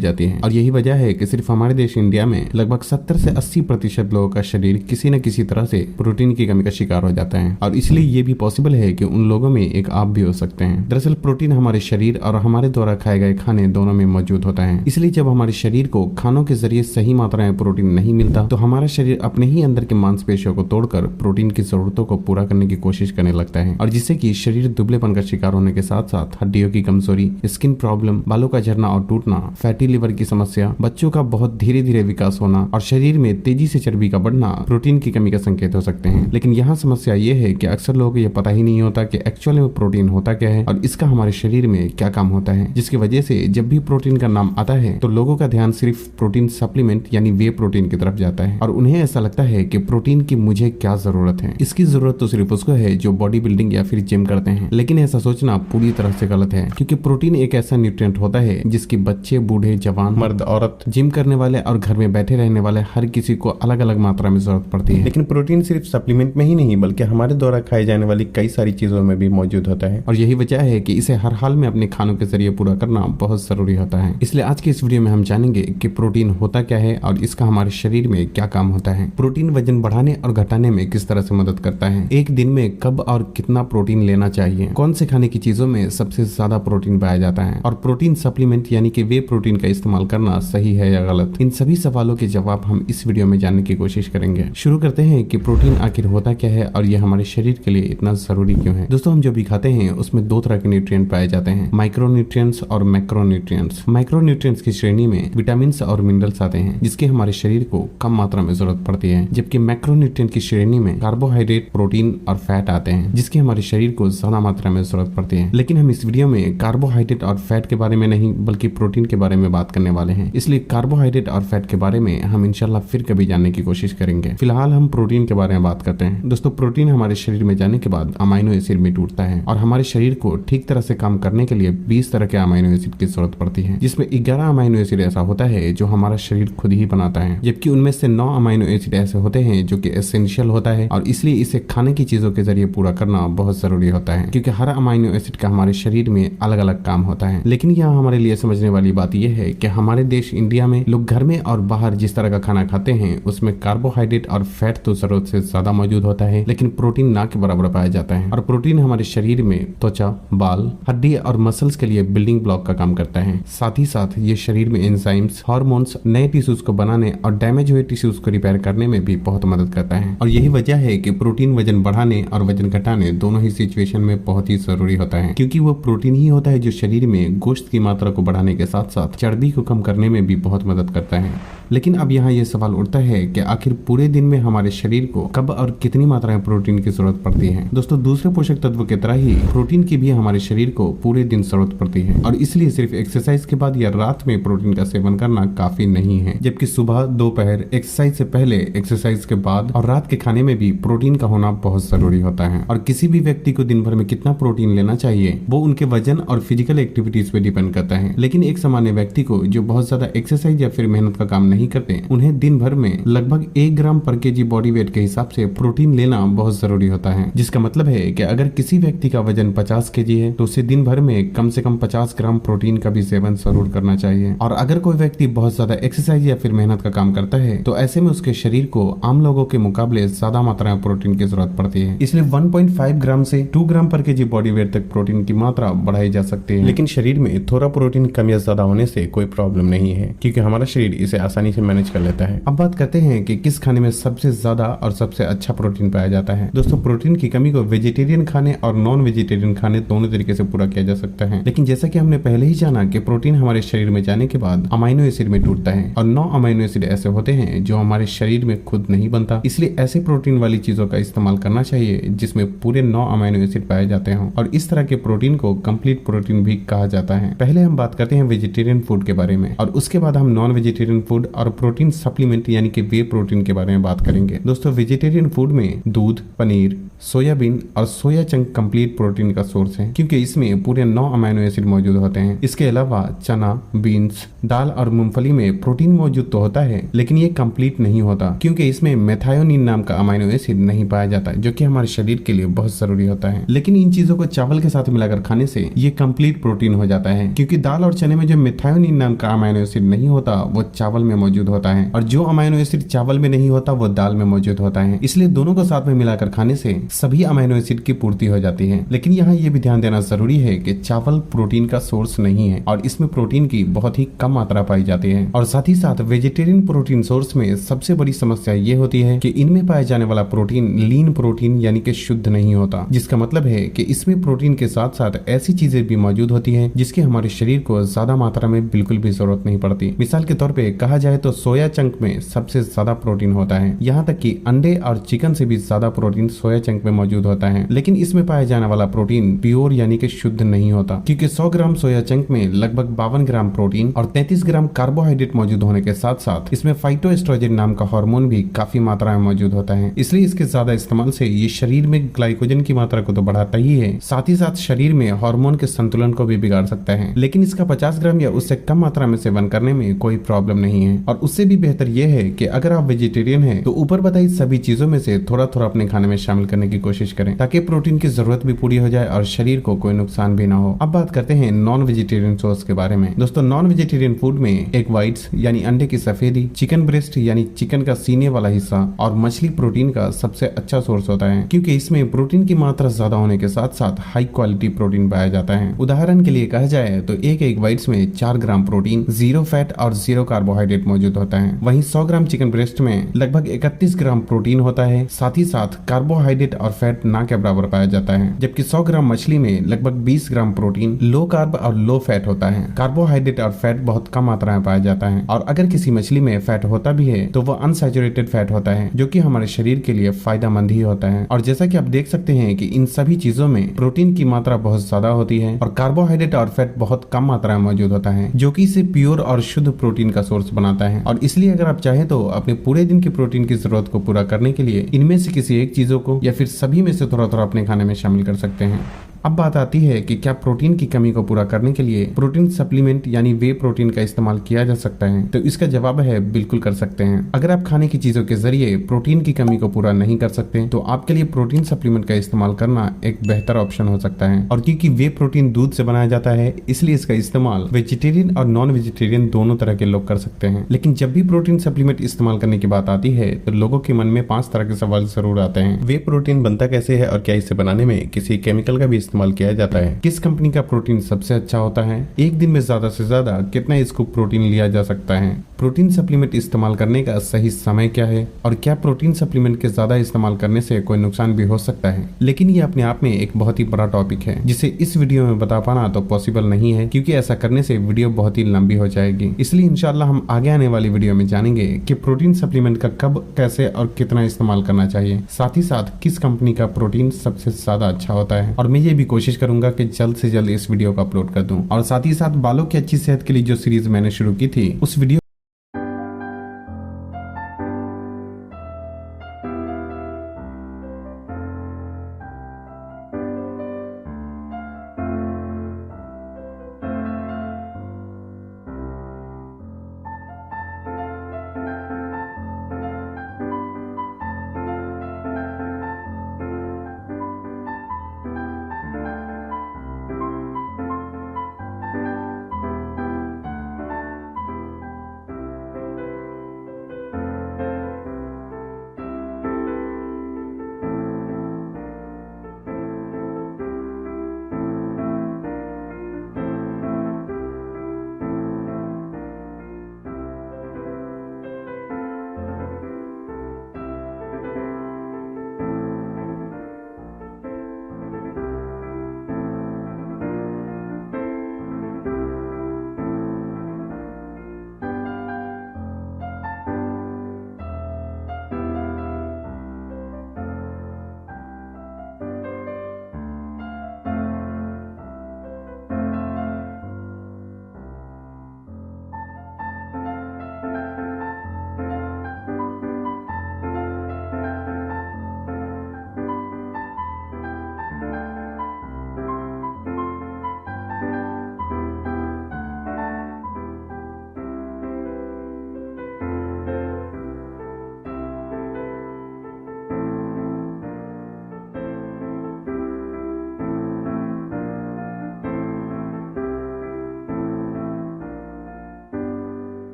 जाती है। और यही वजह है कि सिर्फ हमारे देश इंडिया में लगभग 70 से 80% लोगों का शरीर किसी न किसी तरह से प्रोटीन की कमी का शिकार हो जाता है। और इसलिए ये भी पॉसिबल है कि उन लोगों में एक आप भी हो सकते हैं। दरअसल प्रोटीन हमारे शरीर और हमारे द्वारा खाए गए खाने दोनों में मौजूद होता है। इसलिए जब हमारे शरीर को खानों के जरिए सही मात्रा में प्रोटीन नहीं मिलता तो हमारा शरीर अपने ही अंदर के मांसपेशियों को तोड़कर प्रोटीन की जरूरतों को पूरा करने की कोशिश करने लगता है, और जिससे कि शरीर दुबलेपन का शिकार होने के साथ साथ हड्डियों की कमजोरी, स्किन प्रॉब्लम, बालों का झड़ना और टूटना, फैटी लिवर की समस्या, बच्चों का बहुत धीरे धीरे विकास होना और शरीर में तेजी से चर्बी का बढ़ना प्रोटीन की कमी का संकेत हो सकते हैं। लेकिन यहाँ समस्या ये है कि अक्सर लोगों को यह पता ही नहीं होता कि एक्चुअली में प्रोटीन होता क्या है और इसका हमारे शरीर में क्या काम होता है, जिसकी वजह से जब भी प्रोटीन का नाम आता है तो लोगों का ध्यान सिर्फ प्रोटीन सप्लीमेंट यानी वे प्रोटीन की तरफ जाता है और उन्हें ऐसा लगता है कि प्रोटीन की मुझे क्या जरूरत है। इसकी जरूरत तो सिर्फ उसको है जो बॉडी बिल्डिंग या फिर जिम करते हैं। लेकिन ऐसा सोचना पूरी तरह से गलत है, क्योंकि प्रोटीन एक ऐसा न्यूट्रिएंट होता है जिसकी बच्चे, बूढ़े, जवान, मर्द, औरत, जिम करने वाले और घर में बैठे रहने वाले हर किसी को अलग अलग मात्रा में जरूरत पड़ती है। लेकिन प्रोटीन सिर्फ सप्लीमेंट में ही नहीं बल्कि हमारे द्वारा खाए जाने वाली कई सारी चीजों में भी मौजूद होता है, और यही वजह है कि इसे हर हाल में अपने खानों के जरिए पूरा करना बहुत जरूरी होता है। इसलिए आज की इस वीडियो में हम जानेंगे कि प्रोटीन होता क्या है और इसका हमारे शरीर में क्या काम होता है। प्रोटीन वजन बढ़ाने और घटाने में किस तरह से मदद करता है, एक दिन में कब और कितना प्रोटीन लेना चाहिए, कौन से खाने की चीजों में सबसे ज्यादा प्रोटीन पाया जाता है, और प्रोटीन सप्लीमेंट यानी कि वे प्रोटीन का इस्तेमाल करना सही है या गलत। इन सभी सवालों के जवाब हम इस वीडियो में जानने की कोशिश करेंगे। शुरू करते हैं कि प्रोटीन आखिर होता क्या है और यह हमारे शरीर के लिए इतना जरूरी क्यों है। दोस्तों, हम जो भी खाते हैं उसमें दो तरह के न्यूट्रिएंट पाए जाते हैं, माइक्रोन्यूट्रिएंट्स और मैक्रोन्यूट्रिएंट्स। माइक्रोन्यूट्रिएंट्स की श्रेणी में विटामिन और मिनरल्स आते हैं जिसकी हमारे शरीर को कम मात्रा में जरूरत पड़ती है, जबकि मैक्रोन्यूट्रिएंट की श्रेणी में कार्बोहाइड्रेट, प्रोटीन और फैट आते हैं जिसकी हमारे शरीर को ज्यादा मात्रा में जरूरत पड़ती है। लेकिन हम इस वीडियो में कार्बोहाइड्रेट और फैट के बारे में नहीं बल्कि प्रोटीन के बारे में बात करने वाले हैं, इसलिए कार्बोहाइड्रेट और फैट के बारे में हम इंशाल्लाह फिर कभी जानने की कोशिश करेंगे। फिलहाल हम प्रोटीन के बारे में बात करते हैं। दोस्तों, प्रोटीन हमारे शरीर में जाने के बाद अमाइनो एसिड में टूटता है और हमारे शरीर को ठीक तरह से काम करने के लिए 20 तरह के अमाइनो एसिड की जरूरत पड़ती है, जिसमें 11 अमाइनो एसिड ऐसा होता है जो हमारा शरीर खुद ही बनाता है, जबकि उनमें से 9 अमाइनो एसिड ऐसे होते हैं जो कि एसेंशियल होता है और इसलिए इसे खाने की चीजों के जरिए पूरा करना बहुत जरूरी होता है, क्योंकि हर अमाइनो एसिड का हमारे शरीर में अलग अलग काम होता है। लेकिन यहाँ हमारे लिए समझने वाली बात यह है कि हमारे देश इंडिया में लोग घर में और बाहर जिस तरह का खाना खाते हैं उसमें कार्बोहाइड्रेट और फैट तो जरूरत से ज्यादा मौजूद होता है, लेकिन प्रोटीन ना के बराबर पाया जाता है। और प्रोटीन हमारे शरीर में त्वचा, बाल, हड्डी और मसल्स के लिए बिल्डिंग ब्लॉक का काम करता है। साथ ही साथ ये शरीर में एंजाइम्स, हार्मोन्स, नए टिश्यूज को बनाने और डैमेज हुए टिश्यूज को रिपेयर करने में भी बहुत मदद करता है। और यही वजह है कि प्रोटीन वजन बढ़ाने और वजन घटाने दोनों ही सिचुएशन में बहुत ही जरूरी होता है, क्योंकि वो प्रोटीन ही होता है जो शरीर में गोश्त की मात्रा को बढ़ाने के साथ साथ चर्बी को कम करने में भी बहुत मदद करता है। लेकिन अब यहाँ ये सवाल उठता है कि आखिर पूरे दिन में हमारे शरीर को कब और कितनी मात्रा में प्रोटीन की जरूरत पड़ती है। दोस्तों, दूसरे पोषक तत्व की तरह ही प्रोटीन की भी हमारे शरीर को पूरे दिन जरूरत पड़ती है, और इसलिए सिर्फ एक्सरसाइज के बाद या रात में प्रोटीन का सेवन करना काफी नहीं है, जबकि सुबह, दोपहर, एक्सरसाइज से पहले, एक्सरसाइज के बाद और रात के खाने में भी प्रोटीन का होना बहुत जरूरी होता है। और किसी भी व्यक्ति को दिन भर में कितना प्रोटीन लेना चाहिए वो उनके वजन और फिजिकल एक्टिविटीज पे डिपेंड करता है। लेकिन एक सामान्य व्यक्ति को जो बहुत ज्यादा एक्सरसाइज या फिर मेहनत का काम नहीं करते, उन्हें दिन भर में लगभग 1 ग्राम पर केजी बॉडी वेट के हिसाब से प्रोटीन लेना बहुत जरूरी होता है, जिसका मतलब है कि अगर किसी व्यक्ति का वजन 50 केजी है तो उसे दिन भर में कम से कम 50 ग्राम प्रोटीन का भी सेवन जरूर करना चाहिए। और अगर कोई व्यक्ति बहुत ज्यादा एक्सरसाइज या फिर मेहनत का काम करता है तो ऐसे में उसके शरीर को आम लोगों के मुकाबले ज्यादा मात्रा में प्रोटीन की जरूरत पड़ती है। इसलिए 1.5 ग्राम से 2 ग्राम पर केजी बॉडी वेट तक प्रोटीन की मात्रा बढ़ाई जा सकती है। लेकिन शरीर में थोड़ा प्रोटीन कम या ज्यादा होने से कोई प्रॉब्लम नहीं है, क्योंकि हमारा शरीर इसे आसानी से मैनेज कर लेता है। अब बात करते हैं कि किस खाने में सबसे ज्यादा और सबसे अच्छा प्रोटीन पाया जाता है। दोस्तों, प्रोटीन की कमी को वेजिटेरियन खाने और नॉन वेजिटेरियन खाने दोनों तरीके से पूरा किया जा सकता है। लेकिन जैसा कि हमने पहले ही जाना कि प्रोटीन हमारे शरीर में जाने के बाद अमाइनो एसिड में टूटता है, और 9 अमाइनो एसिड ऐसे होते हैं जो हमारे शरीर में खुद नहीं बनता। इसलिए ऐसे प्रोटीन वाली चीजों का इस्तेमाल करना चाहिए जिसमें पूरे 9 अमाइनो एसिड पाए जाते हों, और इस तरह के प्रोटीन को कंप्लीट प्रोटीन भी कहा जाता है। पहले हम बात करते हैं वेजिटेरियन फूड के बारे में, और उसके बाद हम नॉन वेजिटेरियन फूड और प्रोटीन सप्लीमेंट यानी कि वे प्रोटीन के बारे में बात करेंगे। दोस्तों वेजिटेरियन फूड में दूध, पनीर, सोयाबीन और सोया चंक कंप्लीट प्रोटीन का सोर्स है, क्योंकि इसमें पूरे 9 अमीनो एसिड मौजूद होते हैं। इसके अलावा चना, बीन्स, दाल और मूंगफली में प्रोटीन मौजूद तो होता है, लेकिन ये कंप्लीट नहीं होता, क्योंकि इसमें मेथायोनिन नाम का अमीनो एसिड नहीं पाया जाता, जो कि हमारे शरीर के लिए बहुत जरूरी होता है। लेकिन इन चीजों को चावल के साथ मिलाकर खाने से ये कंप्लीट प्रोटीन हो जाता है, क्योंकि दाल और चने में जो मेथायोनिन नाम का अमीनो एसिड नहीं होता वो चावल में मौजूद होता है, और जो अमीनो एसिड चावल में नहीं होता वो दाल में मौजूद होता है। इसलिए दोनों को साथ में मिलाकर खाने से सभी अमीनो एसिड की पूर्ति हो जाती है। लेकिन यहाँ ये भी ध्यान देना जरूरी है कि चावल प्रोटीन का सोर्स नहीं है, और इसमें प्रोटीन की बहुत ही कम मात्रा पाई जाती है। और साथ ही साथ वेजिटेरियन प्रोटीन सोर्स में सबसे बड़ी समस्या ये होती है कि इनमें पाया जाने वाला प्रोटीन लीन प्रोटीन यानी कि शुद्ध नहीं होता, जिसका मतलब है कि इसमें प्रोटीन के साथ साथ ऐसी चीजें भी मौजूद होती हैं जिसकी हमारे शरीर को ज्यादा मात्रा में बिल्कुल भी जरूरत नहीं पड़ती। मिसाल के तौर पे कहा जाए तो सोया चंक में सबसे ज्यादा प्रोटीन होता है, यहाँ तक कि अंडे और चिकन से भी ज्यादा प्रोटीन सोया चंक में मौजूद होता है। लेकिन इसमें पाया जाने वाला प्रोटीन प्योर यानी कि शुद्ध नहीं होता, क्योंकि 100 ग्राम सोया चंक में लगभग 52 ग्राम प्रोटीन और 33 ग्राम कार्बोहाइड्रेट मौजूद होने के साथ साथ इसमें फाइटोएस्ट्रोजन नाम का हार्मोन भी काफी मात्रा में मौजूद होता है। इसलिए इसके ज्यादा इस्तेमाल से ये शरीर में ग्लाइकोजन की मात्रा को तो बढ़ाता ही है, साथ ही साथ शरीर में हार्मोन के संतुलन को भी बिगाड़ सकता है। लेकिन इसका 50 ग्राम या उससे कम मात्रा में सेवन करने में कोई प्रॉब्लम नहीं है। और उससे भी बेहतर यह है कि अगर आप वेजिटेरियन हैं तो ऊपर बताई सभी चीजों में से थोड़ा थोड़ा अपने खाने में शामिल करने की कोशिश करें, ताकि प्रोटीन की जरूरत भी पूरी हो जाए और शरीर को कोई नुकसान भी ना हो। अब बात करते हैं नॉन वेजिटेरियन सोर्स के बारे में। दोस्तों नॉन वेजिटेरियन फूड में एग व्हाइट्स यानी अंडे की सफेदी, चिकन ब्रेस्ट यानी चिकन का सीने वाला हिस्सा और मछली प्रोटीन का सबसे अच्छा सोर्स होता है, क्योंकि इसमें प्रोटीन की मात्रा ज्यादा होने के साथ साथ हाई क्वालिटी प्रोटीन पाया जाता है। उदाहरण के लिए कहा जाए तो एक एग व्हाइट्स में 4 ग्राम प्रोटीन, 0 फैट और 0 कार्बोहाइड्रेट मौजूद होता है। वहीं 100 ग्राम चिकन ब्रेस्ट में लगभग 31 ग्राम प्रोटीन होता है, साथ ही साथ कार्बोहाइड्रेट और फैट ना के बराबर पाया जाता है। जबकि 100 ग्राम मछली में लगभग 20 ग्राम प्रोटीन, लो कार्ब और लो फैट होता है। कार्बोहाइड्रेट और फैट बहुत कम मात्रा में पाया जाता है, और अगर किसी मछली में फैट होता भी है तो वह अनसैचुरेटेड फैट होता है, जो कि हमारे शरीर के लिए फायदेमंद ही होता है। और जैसा कि आप देख सकते हैं कि इन सभी चीजों में प्रोटीन की मात्रा बहुत ज्यादा होती है और कार्बोहाइड्रेट और फैट बहुत कम मात्रा में मौजूद होता है, जो कि इसे प्योर और शुद्ध प्रोटीन का सोर्स बनाता है। और इसलिए अगर आप चाहें तो अपने पूरे दिन की प्रोटीन की जरूरत को पूरा करने के लिए इनमें से किसी एक चीजों को या फिर सभी में से थोड़ा थोड़ा अपने खाने में शामिल कर सकते हैं। अब बात आती है कि क्या प्रोटीन की कमी को पूरा करने के लिए प्रोटीन सप्लीमेंट यानी वे प्रोटीन का इस्तेमाल किया जा सकता है? तो इसका जवाब है बिल्कुल कर सकते हैं। अगर आप खाने की चीजों के जरिए प्रोटीन की कमी को पूरा नहीं कर सकते तो आपके लिए प्रोटीन सप्लीमेंट का इस्तेमाल करना एक बेहतर ऑप्शन हो सकता है। और क्योंकि वे प्रोटीन दूध से बनाया जाता है, इसलिए इसका इस्तेमाल वेजिटेरियन और नॉन वेजिटेरियन दोनों तरह के लोग कर सकते हैं। लेकिन जब भी प्रोटीन सप्लीमेंट इस्तेमाल करने की बात आती है तो लोगों के मन में 5 तरह के सवाल जरूर आते हैं। वे प्रोटीन बनता कैसे है और क्या इसे बनाने में किसी केमिकल का भी इस्तेमाल किया जाता है? किस कंपनी का प्रोटीन सबसे अच्छा होता है? एक दिन में ज्यादा से ज्यादा कितना स्कूप प्रोटीन लिया जा सकता है? प्रोटीन सप्लीमेंट इस्तेमाल करने का सही समय क्या है? और क्या प्रोटीन सप्लीमेंट के ज्यादा इस्तेमाल करने से कोई नुकसान भी हो सकता है? लेकिन ये अपने आप में एक बहुत ही बड़ा टॉपिक है, जिसे इस वीडियो में बता पाना तो पॉसिबल नहीं है, क्योंकि ऐसा करने से वीडियो बहुत ही लंबी हो जाएगी। इसलिए इंशाल्लाह हम आगे आने वाली वीडियो में जानेंगे कि प्रोटीन सप्लीमेंट का कब, कैसे और कितना इस्तेमाल करना चाहिए, साथ ही साथ किस कंपनी का प्रोटीन सबसे ज्यादा अच्छा होता है। और मैं ये भी कोशिश करूंगा कि जल्द से जल्द इस वीडियो को अपलोड कर दूं। और साथ ही साथ बालों की अच्छी सेहत के लिए जो सीरीज मैंने शुरू की थी उस वीडियो